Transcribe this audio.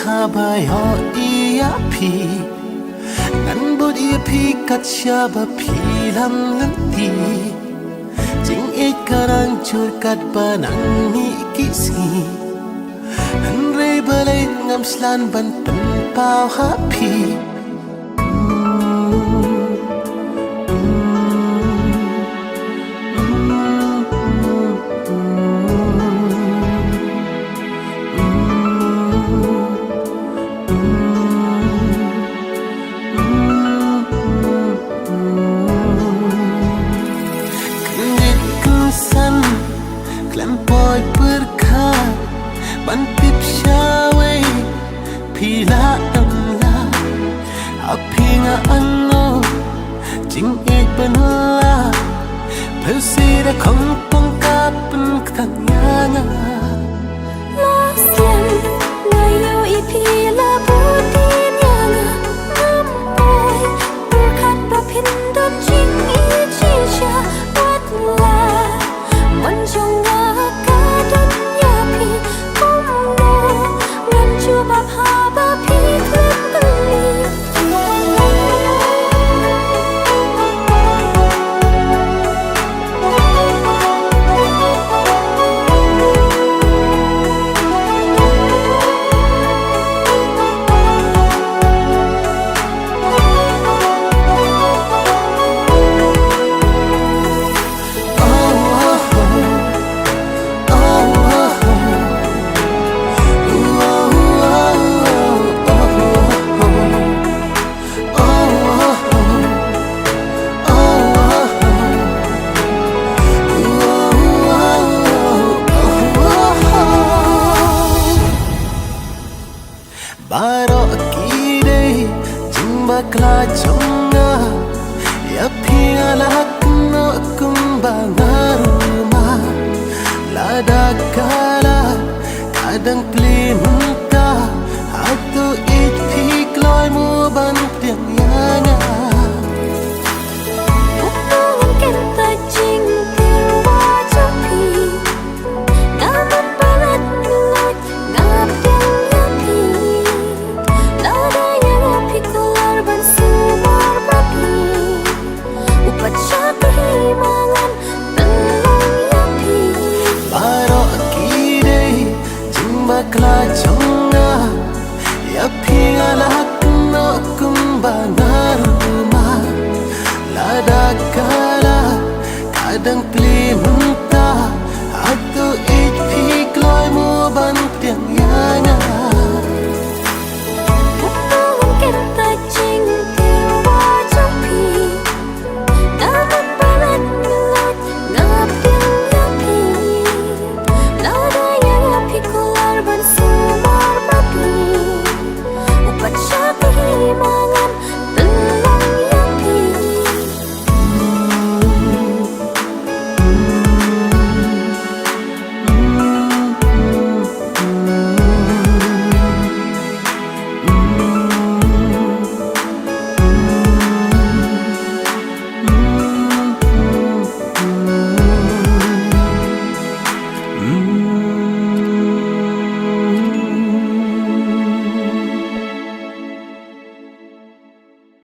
kabayo iya pi ngan bud iya pi kat syaba pi lam lanti jing ikarang chur kat banang ni kisi Henry balay ngam slan ban pen pao happy Kyndit Kynsan klempoi berkat bantip syawai pila damla api nga ano jing ibanla Pusira kong pangkapan katanyanga Lasyan ngayo ipila budin yanga Namoy berkat bapindot jing ijisya Watla manjongga kadunya pi Umno nganju bab haba pi klem beli Baro akide jimba kla chonga ya pinga lakno kumbanga ruma lada kala kadang plinunta auto it pikloy mo ban tiang yana Pupungan kenta jing tirwa japi Naman balat nulot ngabdeng yapi Lada yang api kelar ban sumar babi Upat siya kehimangan telong yapi Baro akide jimba kla chonga ya pinga lakno kumbanga ruma lada kala kadang